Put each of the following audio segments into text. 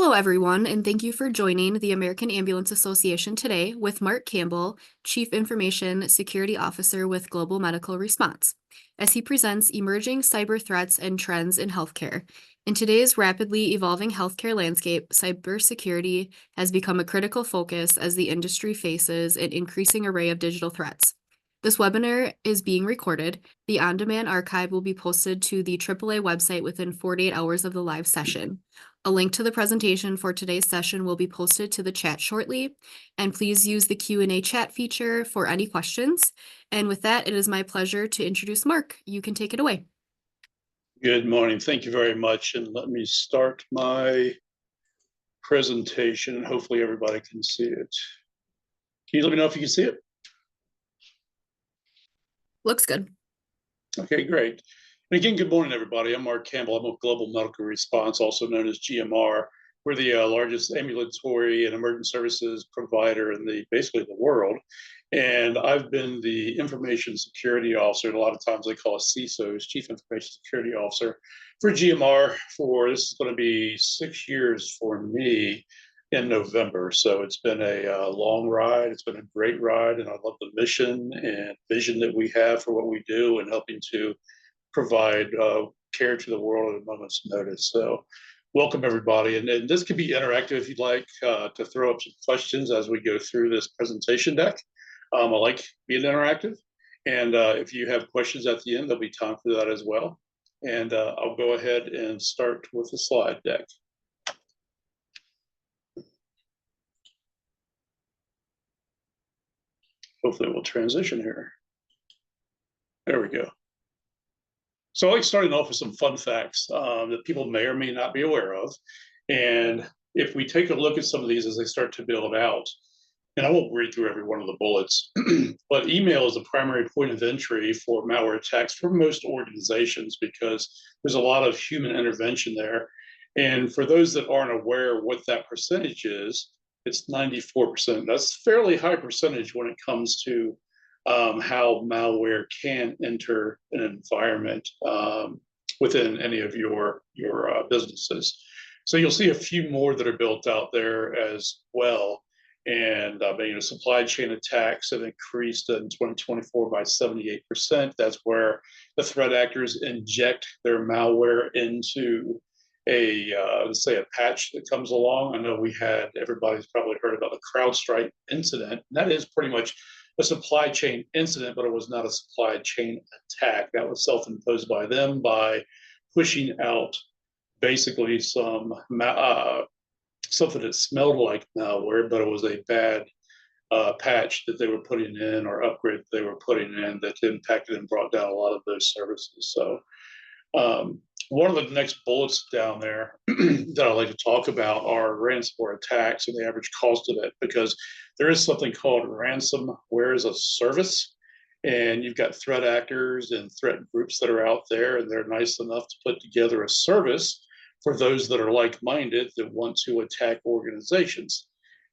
Hello, everyone, and thank you for joining the American Ambulance Association today with Mark Campbell, Chief Information Security Officer with Global Medical Response, as he presents emerging cyber threats and trends in healthcare. In today's rapidly evolving healthcare landscape, cybersecurity has become a critical focus as the industry faces an increasing array of digital threats. This webinar is being recorded. The on-demand archive will be posted to the AAA website within 48 hours of the live session. A link to the presentation for today's session will be posted to the chat shortly, and please use the Q&A chat feature for any questions. And with that, it is my pleasure to introduce Mark. You can take it away. Good morning. Thank you very much. And let me start my presentation. Hopefully everybody can see it. Can you let me know if you can see it? Looks good. Okay, great. And again, good morning, everybody. I'm Mark Campbell. I'm with Global Medical Response, also known as GMR. We're the largest ambulatory and emergency services provider in basically the world. And I've been the information security officer, and a lot of times they call us CISOs, Chief Information Security Officer, for GMR this is going to be 6 years for me in November. So it's been a long ride. It's been a great ride, and I love the mission and vision that we have for what we do and helping to provide care to the world at a moment's notice. So welcome, everybody. And this could be interactive if you'd like to throw up some questions as we go through this presentation deck. I like being interactive. And if you have questions at the end, there'll be time for that as well. And I'll go ahead and start with the slide deck. Hopefully we'll transition here. There we go. So I like starting off with some fun facts that people may or may not be aware of. And if we take a look at some of these as they start to build out, and I won't read through every one of the bullets, but email is the primary point of entry for malware attacks for most organizations because there's a lot of human intervention there. And for those that aren't aware what that percentage is, it's 94%. That's a fairly high percentage when it comes to how malware can enter an environment within any of your businesses. So you'll see a few more that are built out there as well. And supply chain attacks have increased in 2024 by 78%. That's where the threat actors inject their malware into let's say a patch that comes along. I know everybody's probably heard about the CrowdStrike incident. That is pretty much a supply chain incident, but it was not a supply chain attack. That was self-imposed by them by pushing out basically something that smelled like malware, but it was a bad patch that they were putting in or upgrade that they were putting in that impacted and brought down a lot of those services. So one of the next bullets down there that I like to talk about are ransomware attacks and the average cost of it, because there is something called ransomware as a service, and you've got threat actors and threat groups that are out there, and they're nice enough to put together a service for those that are like-minded that want to attack organizations.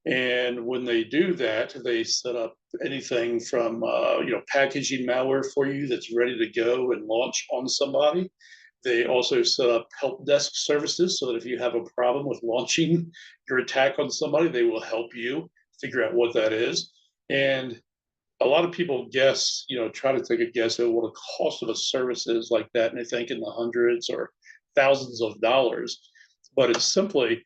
And when they do that, they set up anything from packaging malware for you that's ready to go and launch on somebody. They also set up help desk services so that if you have a problem with launching your attack on somebody, they will help you figure out what that is. And a lot of people try to take a guess at what the cost of a service is like that, and they think in the hundreds or thousands of dollars. But it's simply,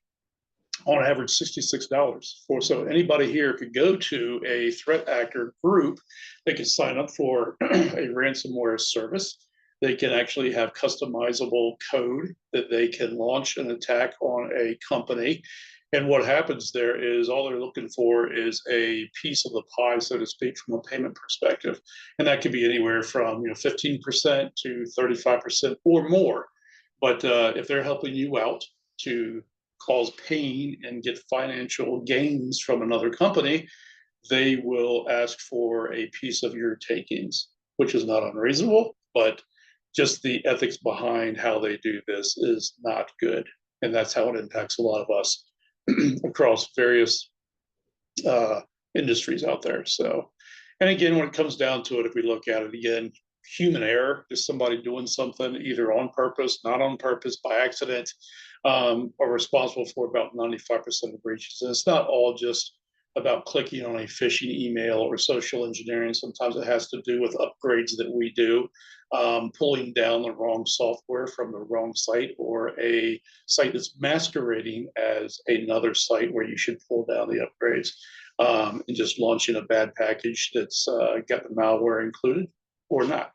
on average, $66. So anybody here could go to a threat actor group. They can sign up for a ransomware service. They can actually have customizable code that they can launch an attack on a company. And what happens there is all they're looking for is a piece of the pie, so to speak, from a payment perspective. And that could be anywhere from 15% to 35% or more. But if they're helping you out to cause pain and get financial gains from another company, they will ask for a piece of your takings, which is not unreasonable, but just the ethics behind how they do this is not good. And that's how it impacts a lot of us across various industries out there. So, and again, when it comes down to it, if we look at it again, human error, just somebody doing something either on purpose, not on purpose, by accident, are responsible for about 95% of breaches. And it's not all just about clicking on a phishing email or social engineering. Sometimes it has to do with upgrades that we do, pulling down the wrong software from the wrong site, or a site that's masquerading as another site where you should pull down the upgrades, and just launching a bad package that's got the malware included or not.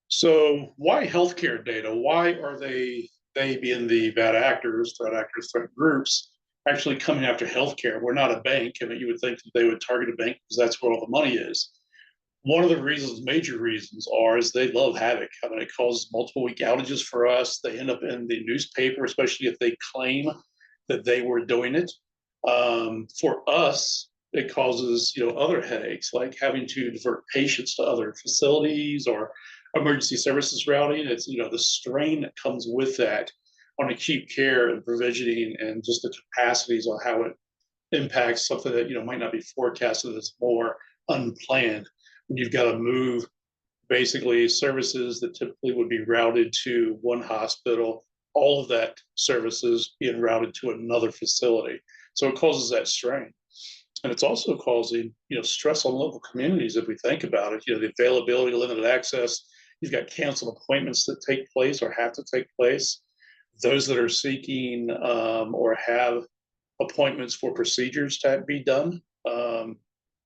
So why healthcare data? Why are they being the bad actors, threat groups, actually coming after healthcare? We're not a bank. I mean, you would think that they would target a bank because that's where all the money is. One of the reasons, major reasons, is they love havoc. I mean, it causes multiple week outages for us. They end up in the newspaper, especially if they claim that they were doing it. For us, it causes other headaches, like having to divert patients to other facilities or emergency services routing. It's the strain that comes with that on acute care and provisioning, and just the capacities on how it impacts something that might not be forecasted, that's more unplanned. When you've got to move basically services that typically would be routed to one hospital, all of that services being routed to another facility. So it causes that strain. And it's also causing stress on local communities if we think about it. The availability, limited access. You've got canceled appointments that take place or have to take place. Those that are seeking or have appointments for procedures to be done,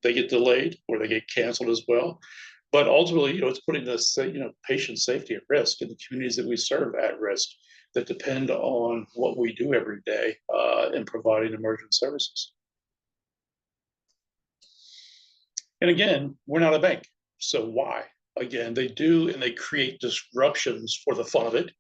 they get delayed or they get canceled as well. But ultimately, it's putting this, patient safety at risk, and the communities that we serve at risk, that depend on what we do every day in providing emergent services. And again, we're not a bank, so why? Again, they do, and they create disruptions for the fun of it.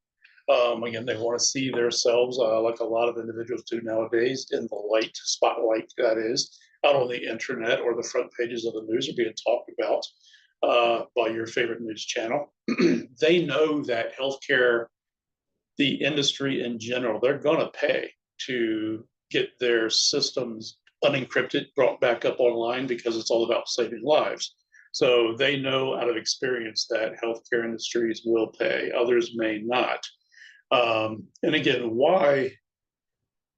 Again, they want to see themselves, like a lot of individuals do nowadays, in the spotlight, that is, out on the internet, or the front pages of the news are being talked about by your favorite news channel. They know that healthcare, the industry in general, they're going to pay to get their systems unencrypted, brought back up online, because it's all about saving lives. So they know out of experience that healthcare industries will pay, others may not. And again, why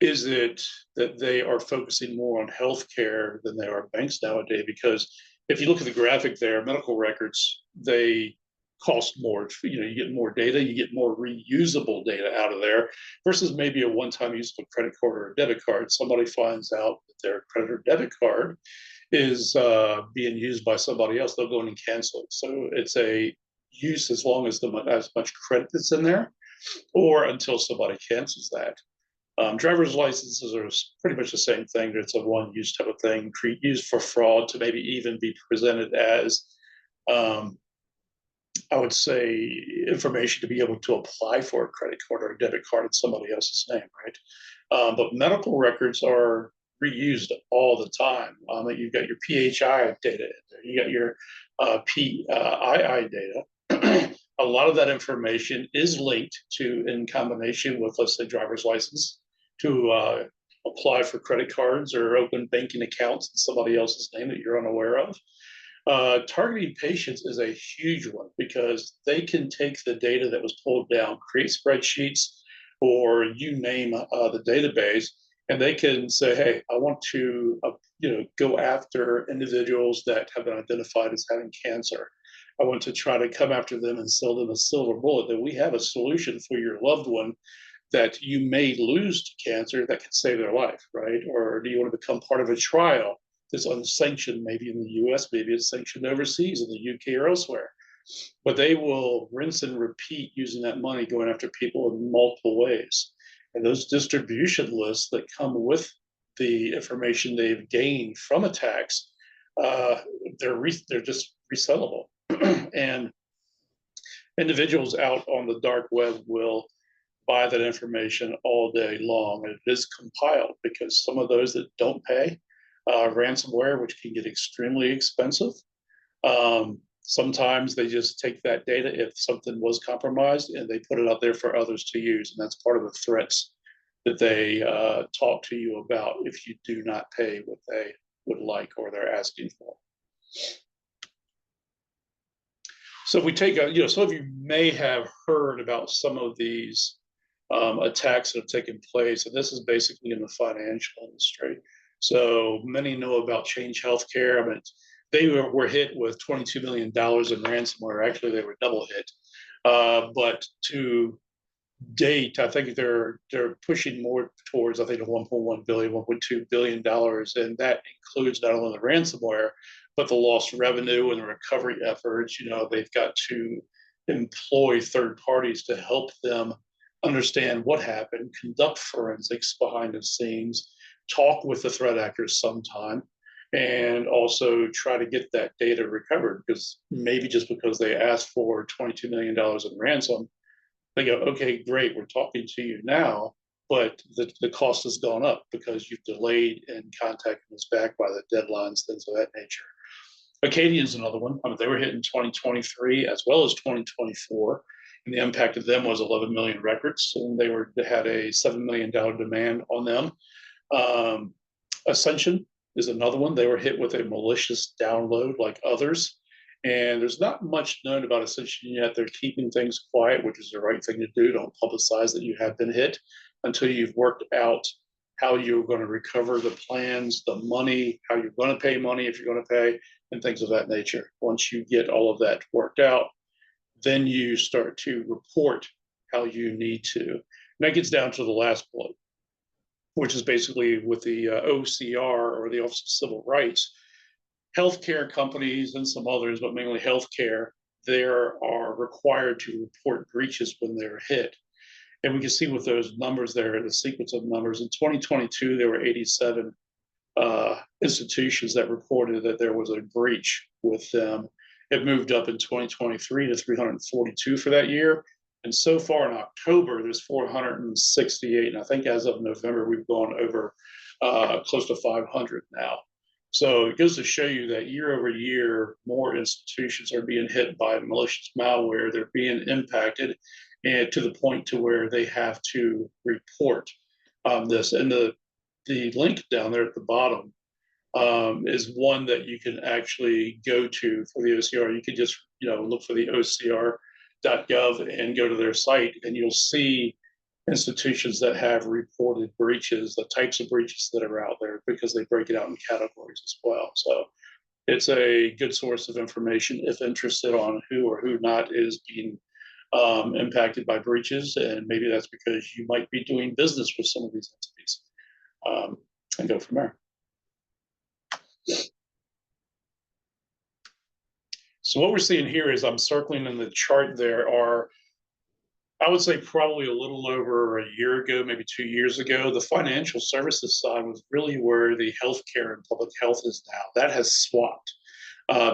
is it that they are focusing more on healthcare than they are banks nowadays? Because if you look at the graphic there, medical records, they cost more. You get more data, you get more reusable data out of there, versus maybe a one-time use of a credit card or a debit card. Somebody finds out that their credit or debit card is being used by somebody else, they'll go in and cancel it. So it's a use as long as as much credit that's in there, or until somebody cancels that. Driver's licenses are pretty much the same thing. It's a one-use type of thing, used for fraud, to maybe even be presented as, I would say, information to be able to apply for a credit card or a debit card in somebody else's name, right? But medical records are reused all the time. You've got your PHI data in there. You got your PII data. A lot of that information is linked to, in combination with, let's say, driver's license, to apply for credit cards or open banking accounts in somebody else's name that you're unaware of. Targeting patients is a huge one, because they can take the data that was pulled down, create spreadsheets, or you name the database, and they can say, hey, I want to go after individuals that have been identified as having cancer. I want to try to come after them and sell them a silver bullet, that we have a solution for your loved one that you may lose to cancer that could save their life, right? Or do you want to become part of a trial that's unsanctioned, maybe in the US, maybe it's sanctioned overseas in the UK or elsewhere? But they will rinse and repeat using that money, going after people in multiple ways. And those distribution lists that come with the information they've gained from attacks, they're just resellable. And individuals out on the dark web will buy that information all day long. And it is compiled, because some of those that don't pay, ransomware, which can get extremely expensive, sometimes they just take that data, if something was compromised, and they put it out there for others to use. And that's part of the threats that they talk to you about if you do not pay what they would like or they're asking for. So if we take some of you may have heard about some of these attacks that have taken place, and this is basically in the financial industry. So many know about Change Healthcare. I mean, they were hit with $22 million in ransomware. Actually, they were double hit. But to date, I think they're pushing more towards, I think, a 1.1 billion, 1.2 billion dollars, and that includes not only the ransomware, but the lost revenue and the recovery efforts. They've got to employ third parties to help them understand what happened, conduct forensics behind the scenes, talk with the threat actors sometime, and also try to get that data recovered. Because maybe just because they asked for $22 million in ransom, they go, okay, great, we're talking to you now, but the cost has gone up because you've delayed in contacting us back by the deadlines, things of that nature. Acadian's another one. I mean, they were hit in 2023 as well as 2024, and the impact of them was 11 million records, and they had a $7 million demand on them. Ascension is another one. They were hit with a malicious download like others. And there's not much known about Ascension yet. They're keeping things quiet, which is the right thing to do. Don't publicize that you have been hit until you've worked out how you're going to recover the plans, the money, how you're going to pay money if you're going to pay, and things of that nature. Once you get all of that worked out, then you start to report how you need to. And that gets down to the last bullet, which is basically with the OCR, or the Office of Civil Rights. Healthcare companies and some others, but mainly healthcare, they are required to report breaches when they're hit. And we can see with those numbers there, the sequence of numbers. In 2022, there were 87 institutions that reported that there was a breach with them. It moved up in 2023 to 342 for that year. And so far in October, there's 468. And I think as of November, we've gone over close to 500 now. So it goes to show you that year over year, more institutions are being hit by malicious malware. They're being impacted, and to the point to where they have to report this. And the link down there at the bottom is one that you can actually go to for the OCR. You can just look for the OCR.gov and go to their site, and you'll see institutions that have reported breaches, the types of breaches that are out there, because they break it out in categories as well. So it's a good source of information if interested on who or who not is being impacted by breaches. And maybe that's because you might be doing business with some of these entities, and go from there. So what we're seeing here is, I'm circling in the chart, there are, I would say, probably a little over a year ago, maybe 2 years ago, the financial services side was really where the healthcare and public health is now. That has swapped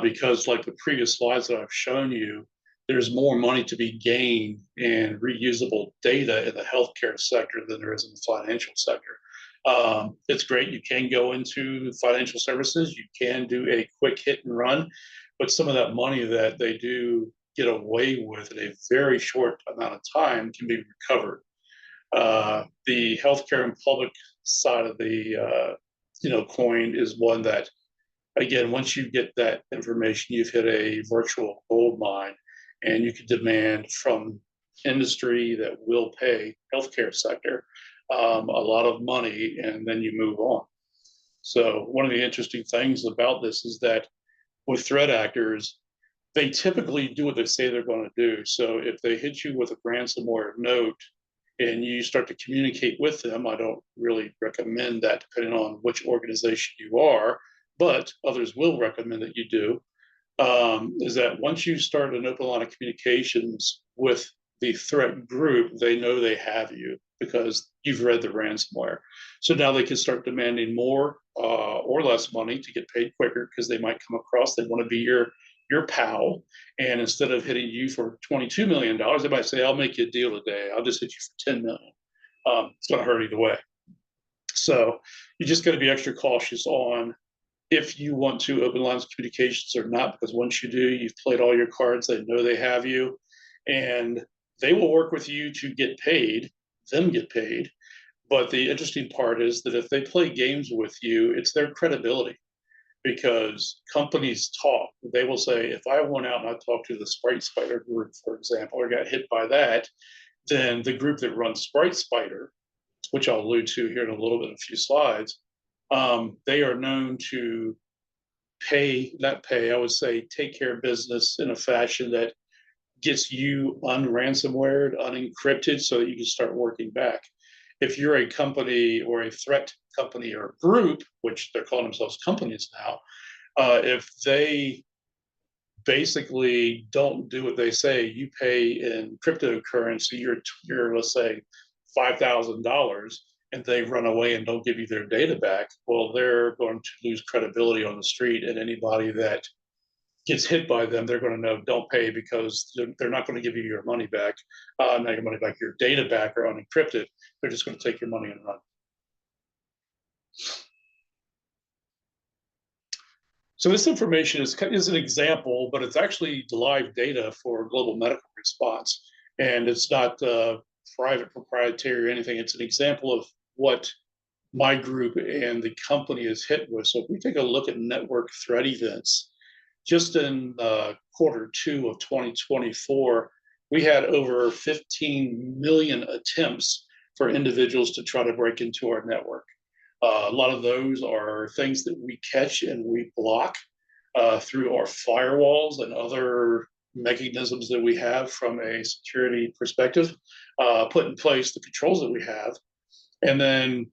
because, like the previous slides that I've shown you, there's more money to be gained in reusable data in the healthcare sector than there is in the financial sector. It's great. You can go into financial services. You can do a quick hit and run, but some of that money that they do get away with in a very short amount of time can be recovered. The healthcare and public side of the coin is one that, again, once you get that information, you've hit a virtual gold mine, and you can demand from industry that will pay healthcare sector a lot of money, and then you move on. So one of the interesting things about this is that with threat actors, they typically do what they say they're going to do. So if they hit you with a ransomware note and you start to communicate with them, I don't really recommend that depending on which organization you are, but others will recommend that you do, is that once you start an open line of communications with the threat group, they know they have you because you've read the ransomware. So now they can start demanding more or less money to get paid quicker, because they might come across, they want to be your pal, and instead of hitting you for $22 million, they might say, I'll make you a deal today, I'll just hit you for 10 million. It's going to hurt either way. So you just got to be extra cautious on if you want to open lines of communications or not, because once you do, you've played all your cards, they know they have you, and they will work with you to get paid, them get paid. But the interesting part is that if they play games with you, it's their credibility. because companies talk. They will say, if I went out and I talked to the Sprite Spider group, for example, or got hit by that, then the group that runs Sprite Spider, which I'll allude to here in a little bit, a few slides, they are known to I would say, take care of business in a fashion that gets you unransomwared, unencrypted, so that you can start working back. If you're a company or a threat company or group, which they're calling themselves companies now, if they basically don't do what they say, you pay in cryptocurrency, you're let's say $5,000, and they run away and don't give you their data back, well, they're going to lose credibility on the street, and anybody that gets hit by them, they're going to know don't pay, because they're not going to give you your money back, not your money back, your data back or unencrypted. They're just going to take your money and run. So this information is an example, but it's actually live data for global medical response, and it's not private, proprietary, or anything. It's an example of what my group and the company is hit with. So if we take a look at network threat events, just in Q2 of 2024, we had over 15 million attempts for individuals to try to break into our network. A lot of those are things that we catch and we block through our firewalls and other mechanisms that we have from a security perspective, put in place the controls that we have. And then,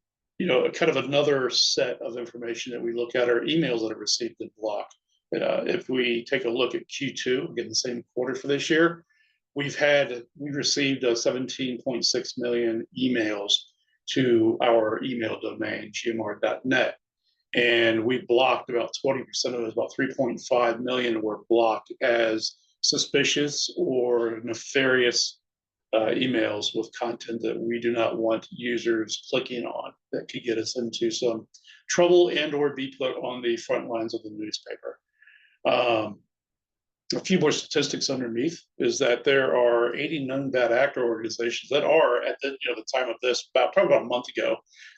kind of another set of information that we look at are emails that are received and blocked. If we take a look at Q2, again, the same quarter for this year, we received 17.6 million emails to our email domain, gmr.net. And we blocked about 20% of it, about 3.5 million were blocked as suspicious or nefarious emails with content that we do not want users clicking on, that could get us into some trouble and or be put on the front lines of the newspaper. A few more statistics underneath is that there are 80 known bad actor organizations that are at the time of this, probably about a month ago,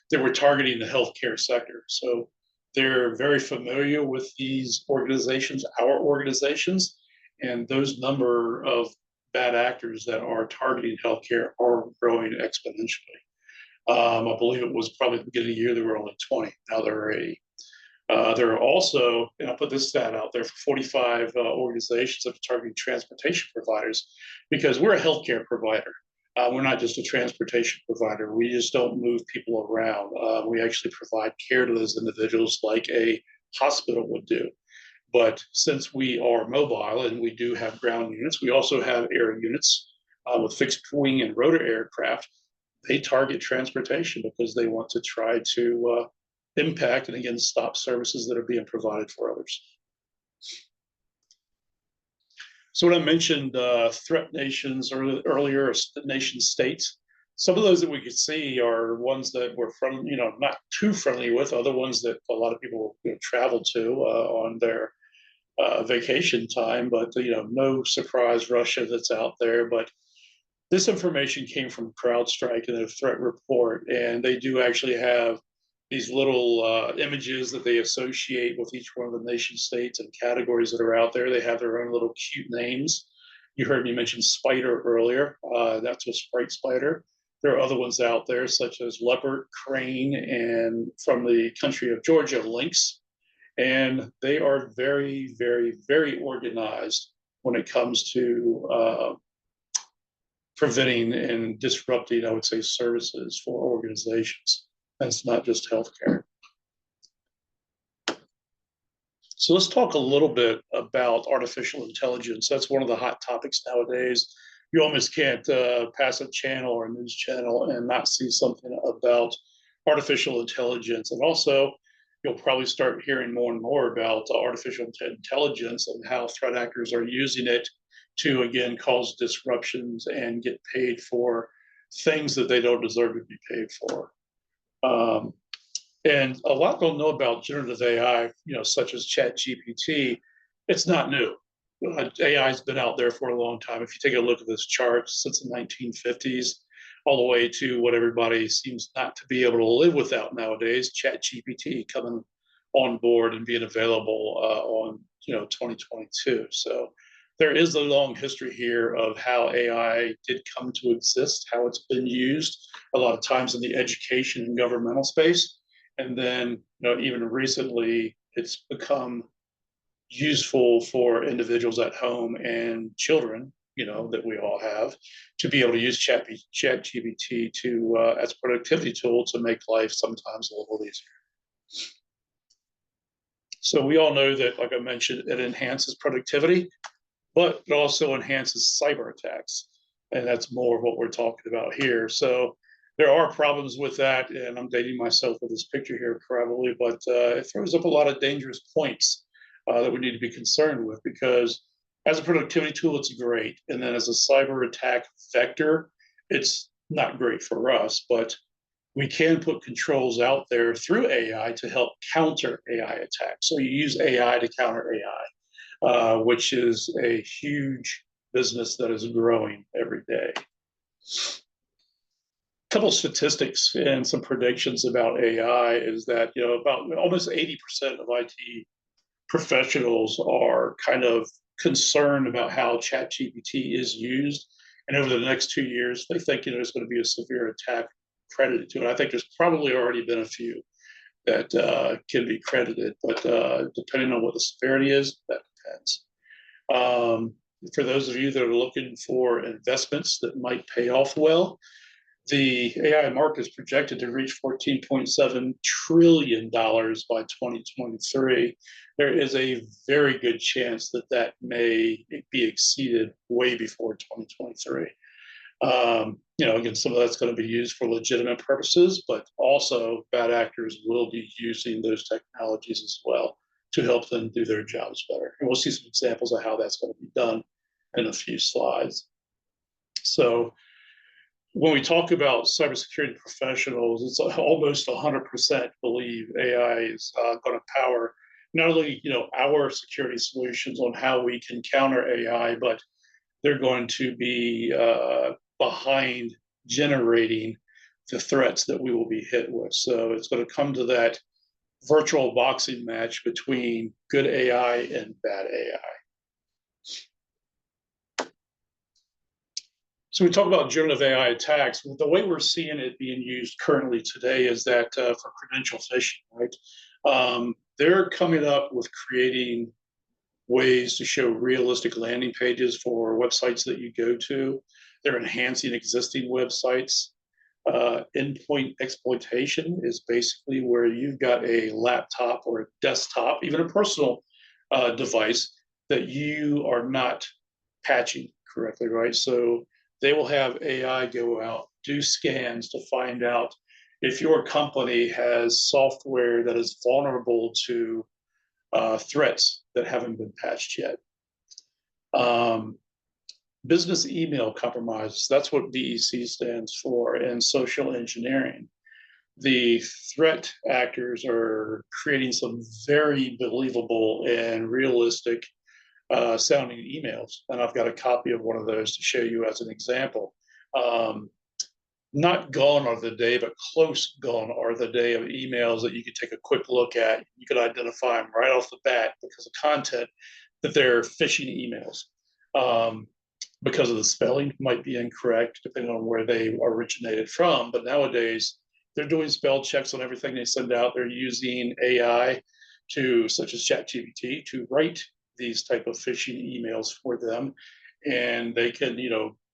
that were targeting the healthcare sector. So they're very familiar with these organizations, our organizations, and those number of bad actors that are targeting healthcare are growing exponentially. I believe it was probably the beginning of the year there were only 20. Now there are 80. There are also, and I'll put this stat out there, for 45 organizations that are targeting transportation providers, because we're a healthcare provider. We're not just a transportation provider. We just don't move people around. We actually provide care to those individuals like a hospital would do. But since we are mobile and we do have ground units, we also have air units with fixed wing and rotor aircraft. They target transportation because they want to try to impact and again stop services that are being provided for others. So when I mentioned threat nations earlier, nation states, some of those that we could see are ones that we're not too friendly with, other ones that a lot of people travel to on their vacation time, but no surprise, Russia that's out there. But this information came from CrowdStrike in their threat report, and they do actually have these little images that they associate with each one of the nation states and categories that are out there. They have their own little cute names. You heard me mention spider earlier. That's a Sprite Spider. There are other ones out there, such as leopard, crane, and from the country of Georgia, lynx. And they are very, very, very organized when it comes to preventing and disrupting, I would say, services for organizations. That's not just healthcare. So let's talk a little bit about artificial intelligence. That's one of the hot topics nowadays. You almost can't pass a channel or a news channel and not see something about artificial intelligence. And also, you'll probably start hearing more and more about artificial intelligence and how threat actors are using it to, again, cause disruptions and get paid for things that they don't deserve to be paid for. And a lot don't know about generative AI, such as ChatGPT. It's not new. AI has been out there for a long time. If you take a look at this chart, since the 1950s, all the way to what everybody seems not to be able to live without nowadays, ChatGPT coming on board and being available on 2022. So there is a long history here of how AI did come to exist, how it's been used a lot of times in the education and governmental space, and then even recently it's become useful for individuals at home and children, that we all have, to be able to use ChatGPT to as a productivity tool to make life sometimes a little easier. So we all know that, like I mentioned, it enhances productivity, but it also enhances cyber attacks. And that's more of what we're talking about here. So there are problems with that, and I'm dating myself with this picture here probably, but it throws up a lot of dangerous points that we need to be concerned with, because as a productivity tool, it's great. And then as a cyber attack vector, it's not great for us, but we can put controls out there through AI to help counter AI attacks. So you use AI to counter AI, which is a huge business that is growing every day. A couple of statistics and some predictions about AI is that about almost 80% of IT professionals are kind of concerned about how ChatGPT is used, and over the next 2 years, they think there's going to be a severe attack credited to it. I think there's probably already been a few that can be credited, but depending on what the severity is, that depends. For those of you that are looking for investments that might pay off well, the AI market is projected to reach $14.7 trillion by 2023. There is a very good chance that that may be exceeded way before 2023. Again, some of that's going to be used for legitimate purposes, but also bad actors will be using those technologies as well to help them do their jobs better. And we'll see some examples of how that's going to be done in a few slides. So when we talk about cybersecurity professionals, it's almost 100% believe AI is going to power not only our security solutions on how we can counter AI, but they're going to be behind generating the threats that we will be hit with. So it's going to come to that virtual boxing match between good AI and bad AI. So we talk about generative AI attacks. The way we're seeing it being used currently today is that for credential phishing, right? They're coming up with creating ways to show realistic landing pages for websites that you go to. They're enhancing existing websites. Endpoint exploitation is basically where you've got a laptop or a desktop, even a personal device, that you are not patching correctly, right? So they will have AI go out, do scans to find out if your company has software that is vulnerable to threats that haven't been patched yet. Business email compromises, that's what BEC stands for, and social engineering. The threat actors are creating some very believable and realistic sounding emails. And I've got a copy of one of those to show you as an example. Not gone are the day, but close gone are the day of emails that you could take a quick look at. You could identify them right off the bat because of content that they're phishing emails. Because of the spelling might be incorrect depending on where they originated from. But nowadays, they're doing spell checks on everything they send out. They're using AI such as ChatGPT, to write these type of phishing emails for them. And they can,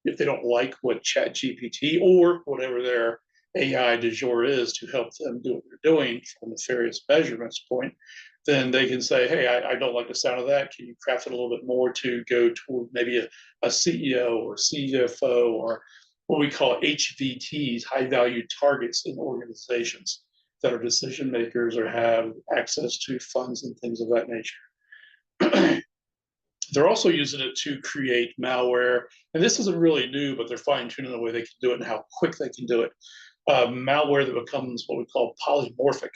if they don't like what ChatGPT or whatever their AI du jour is to help them do what they're doing from a nefarious measurements point, then they can say, hey, I don't like the sound of that. Can you craft it a little bit more to go toward maybe a CEO or CFO or what we call HVTs, high value targets in organizations that are decision makers or have access to funds and things of that nature. They're also using it to create malware. And this isn't really new, but they're fine tuning the way they can do it and how quick they can do it. Malware that becomes what we call polymorphic.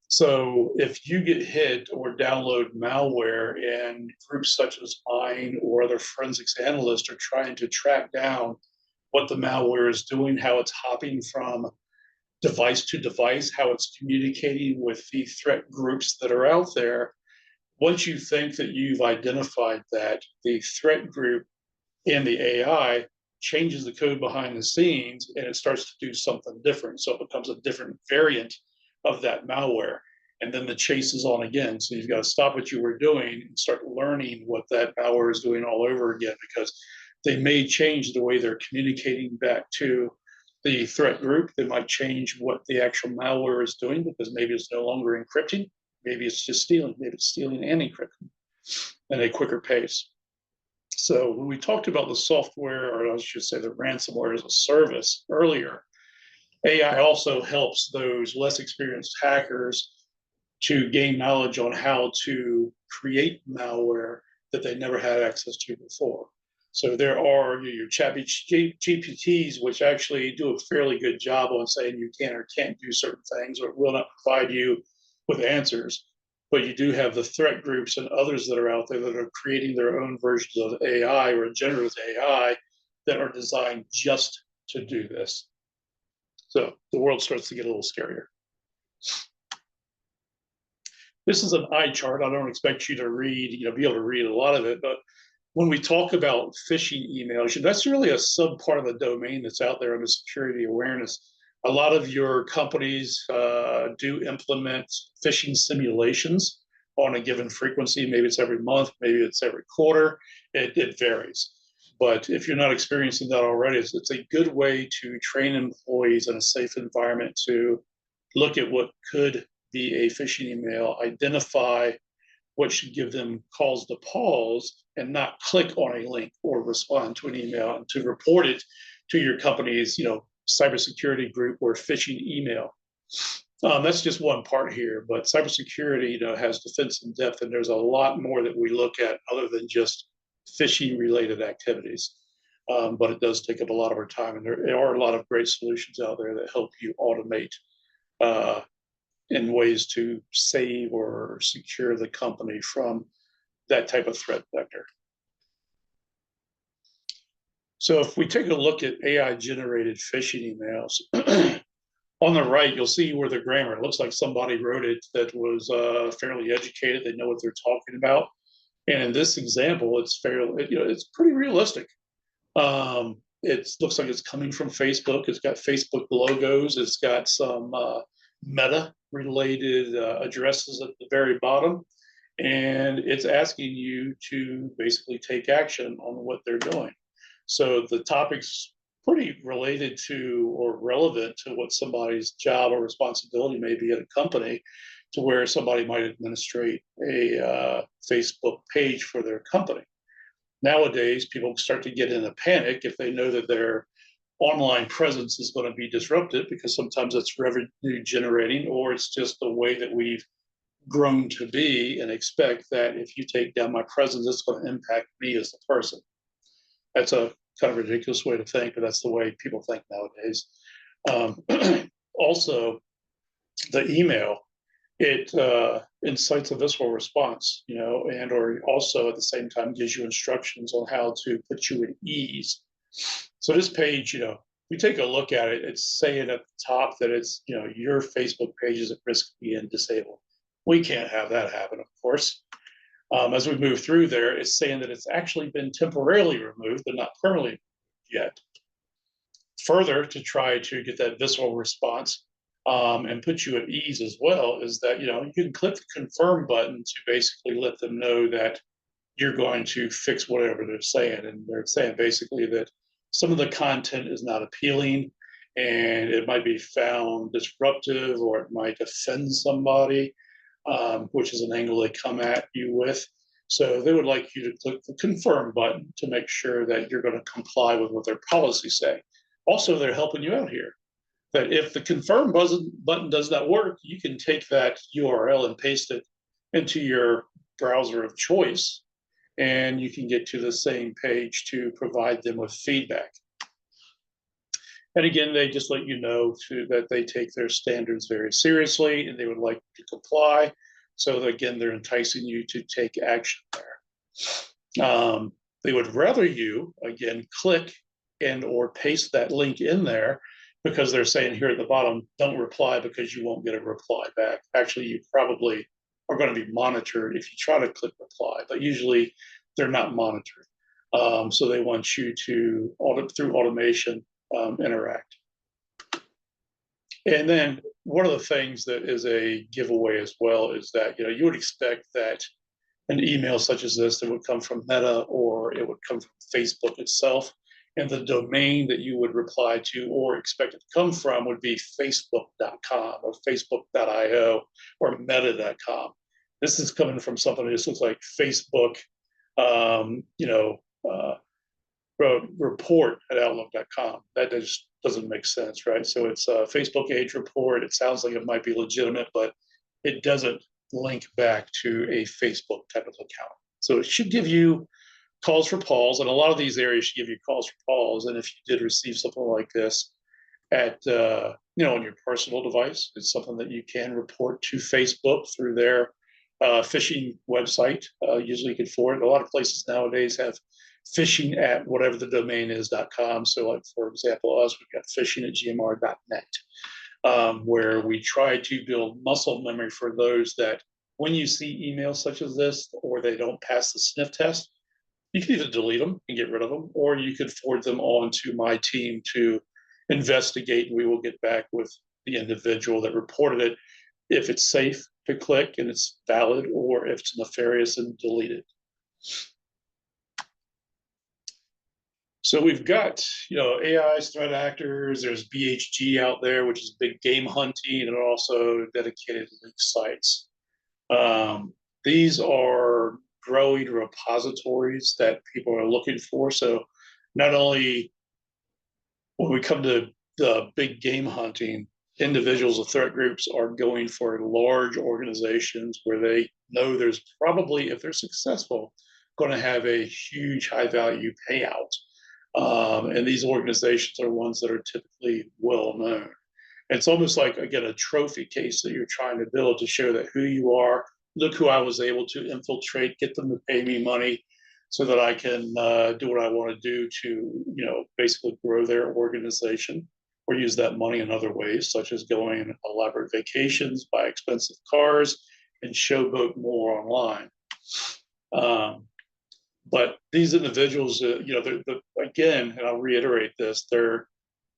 So if you get hit or download malware, and groups such as mine or other forensics analysts are trying to track down what the malware is doing, how it's hopping from device to device, how it's communicating with the threat groups that are out there. Once you think that you've identified that, the threat group and the AI changes the code behind the scenes and it starts to do something different. So it becomes a different variant of that malware. And then the chase is on again. So you've got to stop what you were doing and start learning what that malware is doing all over again, because they may change the way they're communicating back to the threat group. They might change what the actual malware is doing, because maybe it's no longer encrypting. Maybe it's just stealing. Maybe it's stealing and encrypting at a quicker pace. So when we talked about the software, or I should say the ransomware as a service earlier, AI also helps those less experienced hackers to gain knowledge on how to create malware that they never had access to before. So there are your chat GPTs, which actually do a fairly good job on saying you can or can't do certain things, or will not provide you with answers. But you do have the threat groups and others that are out there that are creating their own versions of AI or generative AI that are designed just to do this. So the world starts to get a little scarier. This is an eye chart. I don't expect you to read, be able to read a lot of it, but when we talk about phishing emails, that's really a sub part of the domain that's out there under security awareness. A lot of your companies do implement phishing simulations on a given frequency. Maybe it's every month, maybe it's every quarter. It varies. But if you're not experiencing that already, it's a good way to train employees in a safe environment to look at what could be a phishing email, identify what should give them cause to pause and not click on a link or respond to an email, and to report it to your company's cybersecurity group or phishing email. That's just one part here, but cybersecurity has defense in depth, and there's a lot more that we look at other than just phishing related activities. But it does take up a lot of our time, and there are a lot of great solutions out there that help you automate in ways to save or secure the company from that type of threat vector. So if we take a look at AI-generated phishing emails, on the right, you'll see where the grammar, it looks like somebody wrote it that was fairly educated. They know what they're talking about. And in this example, it's it's pretty realistic. It looks like it's coming from Facebook. It's got Facebook logos. It's got some Meta related addresses at the very bottom. And it's asking you to basically take action on what they're doing. So the topic's pretty related to or relevant to what somebody's job or responsibility may be at a company, to where somebody might administrate a Facebook page for their company. Nowadays, people start to get in a panic if they know that their online presence is going to be disrupted, because sometimes it's revenue generating, or it's just the way that we've grown to be and expect that if you take down my presence, it's going to impact me as a person. That's a kind of ridiculous way to think, but that's the way people think nowadays. Also, the email, it incites a visceral response, and or also at the same time gives you instructions on how to put you at ease. So this page, we take a look at it, it's saying at the top that it's, your Facebook page is at risk of being disabled. We can't have that happen, of course. As we move through there, it's saying that it's actually been temporarily removed, but not permanently yet. Further, to try to get that visceral response and put you at ease as well, is that you can click the confirm button to basically let them know that you're going to fix whatever they're saying. And they're saying basically that some of the content is not appealing, and it might be found disruptive, or it might offend somebody, which is an angle they come at you with. So they would like you to click the confirm button to make sure that you're going to comply with what their policies say. Also, they're helping you out here, that if the confirm button does not work, you can take that URL and paste it into your browser of choice, and you can get to the same page to provide them with feedback. And again, they just let you know that they take their standards very seriously, and they would like to comply. So again, they're enticing you to take action there. They would rather you, again, click and or paste that link in there, because they're saying here at the bottom, don't reply because you won't get a reply back. Actually, you probably are going to be monitored if you try to click reply, but usually they're not monitored. So they want you to, through automation, interact. And then one of the things that is a giveaway as well is that you would expect that an email such as this that would come from Meta or it would come from Facebook itself, and the domain that you would reply to or expect it to come from would be facebook.com or facebook.io or meta.com. This is coming from something that just looks like Facebook, report at outlook.com. That just doesn't make sense, right? So it's a Facebook age report. It sounds like it might be legitimate, but it doesn't link back to a Facebook type of account. So it should give you calls for Pauls, and a lot of these areas should give you calls for Pauls. And if you did receive something like this at on your personal device, it's something that you can report to Facebook through their phishing website. Usually you can forward. A lot of places nowadays have phishing at whatever the domain is.com. So like, for example, us, we've got phishing at gmr.net, where we try to build muscle memory for those that when you see emails such as this, or they don't pass the sniff test, you can either delete them and get rid of them, or you could forward them on to my team to investigate, and we will get back with the individual that reported it if it's safe to click and it's valid, or if it's nefarious and delete it. So we've got, AI threat actors. There's BHG out there, which is big game hunting, and also dedicated leak sites. These are growing repositories that people are looking for. So not only when we come to the big game hunting, individuals or threat groups are going for large organizations where they know there's probably, if they're successful, going to have a huge high value payout. And these organizations are ones that are typically well known. It's almost like, again, a trophy case that you're trying to build to show that who you are. Look who I was able to infiltrate, get them to pay me money so that I can do what I want to do to, basically grow their organization, or use that money in other ways, such as going on elaborate vacations, buy expensive cars, and showboat more online. But these individuals, they're, again, and I'll reiterate this, they're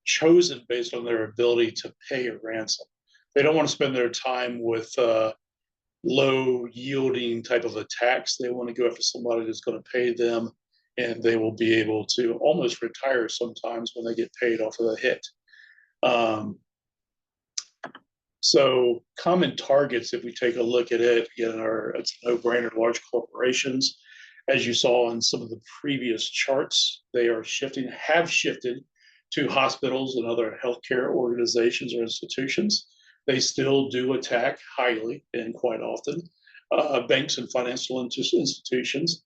chosen based on their ability to pay a ransom. They don't want to spend their time with low yielding type of attacks. They want to go after somebody that's going to pay them, and they will be able to almost retire sometimes when they get paid off of the hit. So common targets, if we take a look at it, again, it's a no-brainer, large corporations. As you saw in some of the previous charts, they have shifted to hospitals and other healthcare organizations or institutions. They still do attack highly and quite often banks and financial institutions.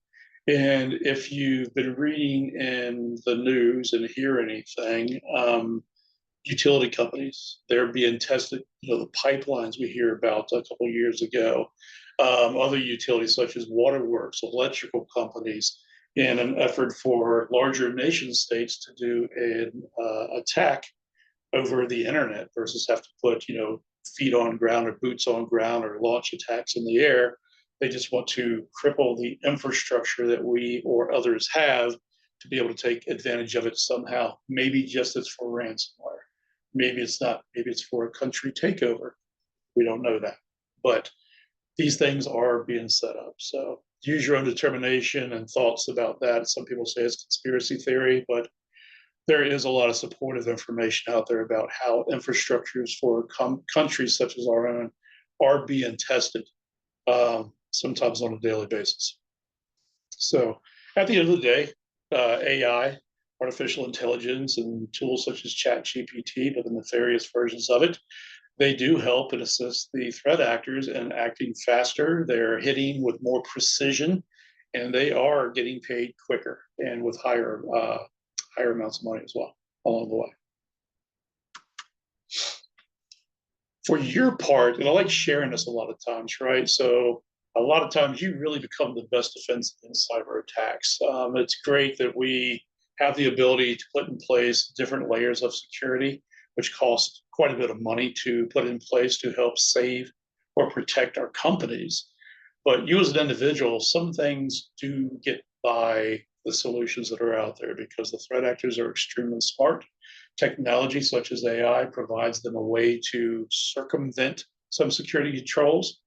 And if you've been reading in the news and hear anything, utility companies, they're being tested, the pipelines we hear about a couple of years ago, other utilities such as waterworks, electrical companies, in an effort for larger nation states to do an attack over the internet versus have to put, feet on ground or boots on ground or launch attacks in the air. They just want to cripple the infrastructure that we or others have to be able to take advantage of it somehow. Maybe just it's for ransomware. Maybe it's not. Maybe it's for a country takeover. We don't know that. But these things are being set up. So use your own determination and thoughts about that. Some people say it's conspiracy theory, but there is a lot of supportive information out there about how infrastructures for countries such as our own are being tested, sometimes on a daily basis. So at the end of the day, AI, artificial intelligence, and tools such as ChatGPT, but the nefarious versions of it, they do help and assist the threat actors in acting faster. They're hitting with more precision, and they are getting paid quicker and with higher amounts of money as well along the way. For your part, and I like sharing this a lot of times, right? So a lot of times you really become the best defense against cyber attacks. It's great that we have the ability to put in place different layers of security. which costs quite a bit of money to put in place to help save or protect our companies. But you as an individual, some things do get by the solutions that are out there because the threat actors are extremely smart. Technology such as AI provides them a way to circumvent some security controls.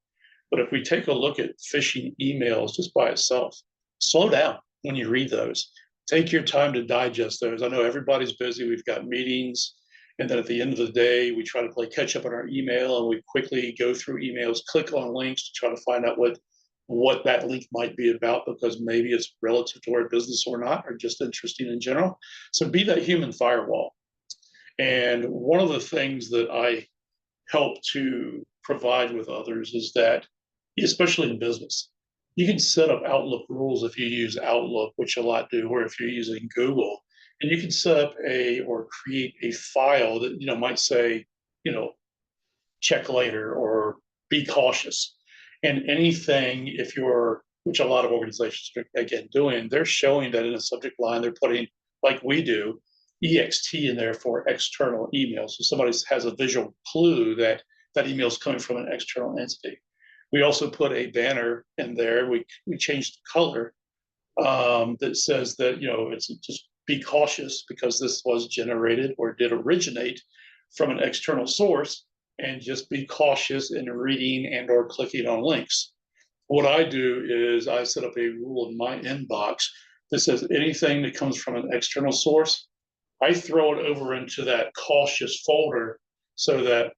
But if we take a look at phishing emails just by itself, slow down when you read those. Take your time to digest those. I know everybody's busy. We've got meetings. And then at the end of the day, we try to play catch up on our email and we quickly go through emails, click on links to try to find out what that link might be about because maybe it's relative to our business or not, or just interesting in general. So be that human firewall. And one of the things that I help to provide with others is that, especially in business, you can set up Outlook rules if you use Outlook, which a lot do, or if you're using Google, and you can set up or create a file that might say, you know, check later or be cautious. And anything, if you're, which a lot of organizations are again doing, they're showing that in a subject line, they're putting, like we do, EXT in there for external emails. So somebody has a visual clue that that email is coming from an external entity. We also put a banner in there. We changed the color that says that it's just be cautious because this was generated or did originate from an external source, and just be cautious in reading and or clicking on links. What I do is I set up a rule in my inbox that says anything that comes from an external source, I throw it over into that cautious folder so that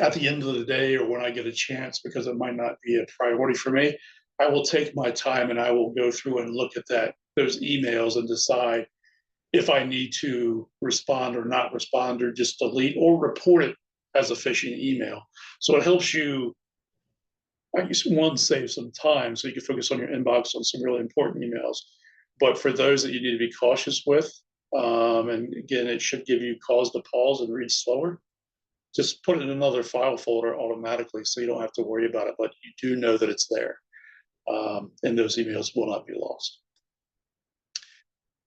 at the end of the day or when I get a chance, because it might not be a priority for me, I will take my time and I will go through and look at those emails and decide if I need to respond or not respond or just delete or report it as a phishing email. So it helps you, I guess, one, save some time so you can focus on your inbox on some really important emails. But for those that you need to be cautious with, and again, it should give you cause to pause and read slower, just put it in another file folder automatically so you don't have to worry about it, but you do know that it's there. And those emails will not be lost.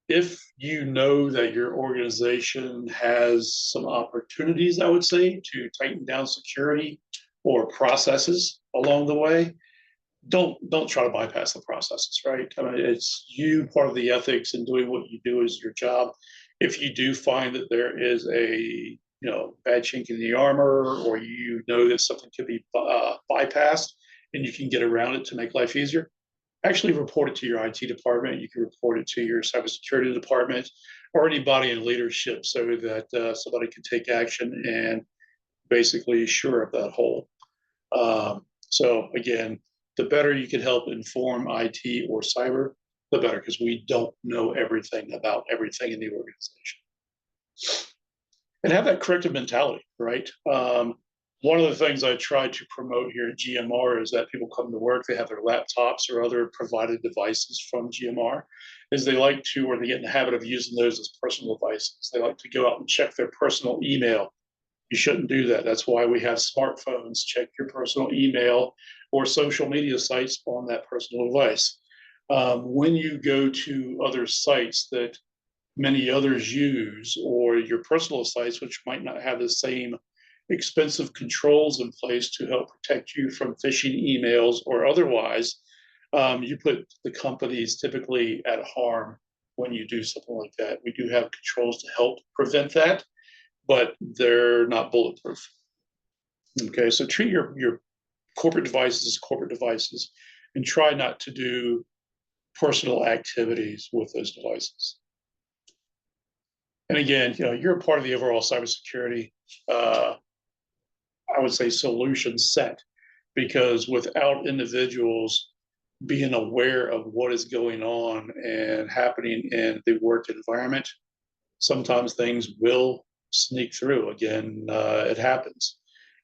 If you know that your organization has some opportunities, I would say, to tighten down security or processes along the way, don't try to bypass the processes, right? I mean, it's you, part of the ethics and doing what you do is your job. If you do find that there is a bad chink in the armor, or that something could be bypassed and you can get around it to make life easier, actually report it to your IT department. You can report it to your cybersecurity department or anybody in leadership so that somebody can take action and basically shore up that hole. So again, the better you can help inform IT or cyber, the better, because we don't know everything about everything in the organization. And have that corrective mentality, right? One of the things I try to promote here at GMR is that people come to work, they have their laptops or other provided devices from GMR, is they like to, or they get in the habit of using those as personal devices. They like to go out and check their personal email. You shouldn't do that. That's why we have smartphones. Check your personal email or social media sites on that personal device. When you go to other sites that many others use, or your personal sites, which might not have the same expensive controls in place to help protect you from phishing emails or otherwise, you put the companies typically at harm when you do something like that. We do have controls to help prevent that, but they're not bulletproof. Okay, so treat your corporate devices as corporate devices and try not to do personal activities with those devices. And again, you're a part of the overall cybersecurity, I would say, solution set, because without individuals being aware of what is going on and happening in the work environment, sometimes things will sneak through. Again, it happens.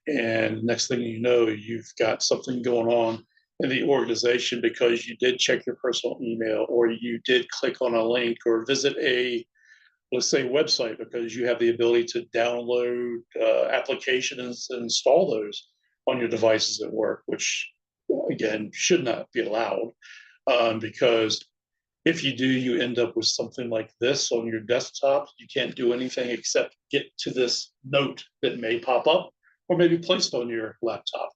And next thing you know, you've got something going on in the organization because you did check your personal email, or you did click on a link or visit let's say, website, because you have the ability to download applications and install those on your devices at work, which again should not be allowed, because If you do, you end up with something like this on your desktop. You can't do anything except get to this note that may pop up or maybe placed on your laptop.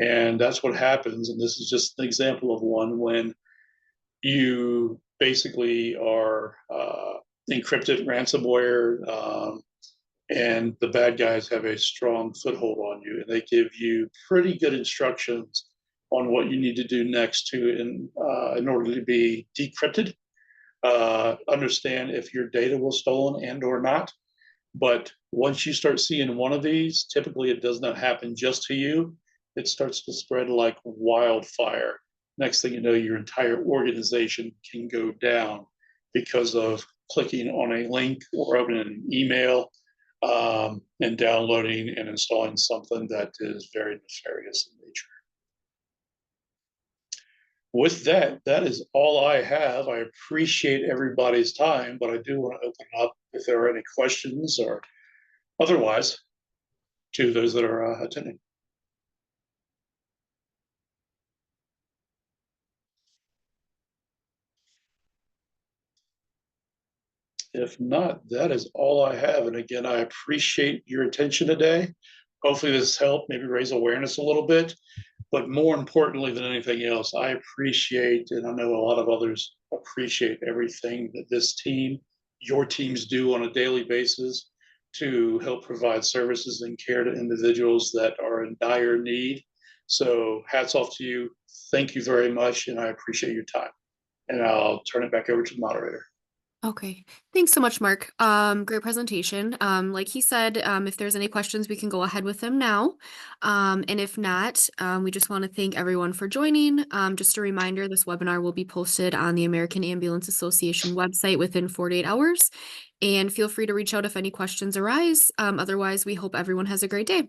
And that's what happens. And this is just an example of one when you basically are encrypted ransomware, and the bad guys have a strong foothold on you, and they give you pretty good instructions on what you need to do next in order to be decrypted. Understand if your data was stolen and or not. But once you start seeing one of these, typically it does not happen just to you. It starts to spread like wildfire. Next thing you know, your entire organization can go down because of clicking on a link or opening an email, and downloading and installing something that is very nefarious in nature. With that, that is all I have. I appreciate everybody's time, but I do want to open up if there are any questions or otherwise to those that are attending. If not, that is all I have. And again, I appreciate your attention today. Hopefully, this helped maybe raise awareness a little bit. But more importantly than anything else, I appreciate, and I know a lot of others appreciate everything that this team, your teams do on a daily basis to help provide services and care to individuals that are in dire need. So, hats off to you. Thank you very much, and I appreciate your time. And I'll turn it back over to the moderator. Okay. Thanks so much, Mark. Great presentation. Like he said, if there's any questions, we can go ahead with them now. And if not, we just want to thank everyone for joining. Just a reminder, this webinar will be posted on the American Ambulance Association website within 48 hours. And feel free to reach out if any questions arise. Otherwise, we hope everyone has a great day.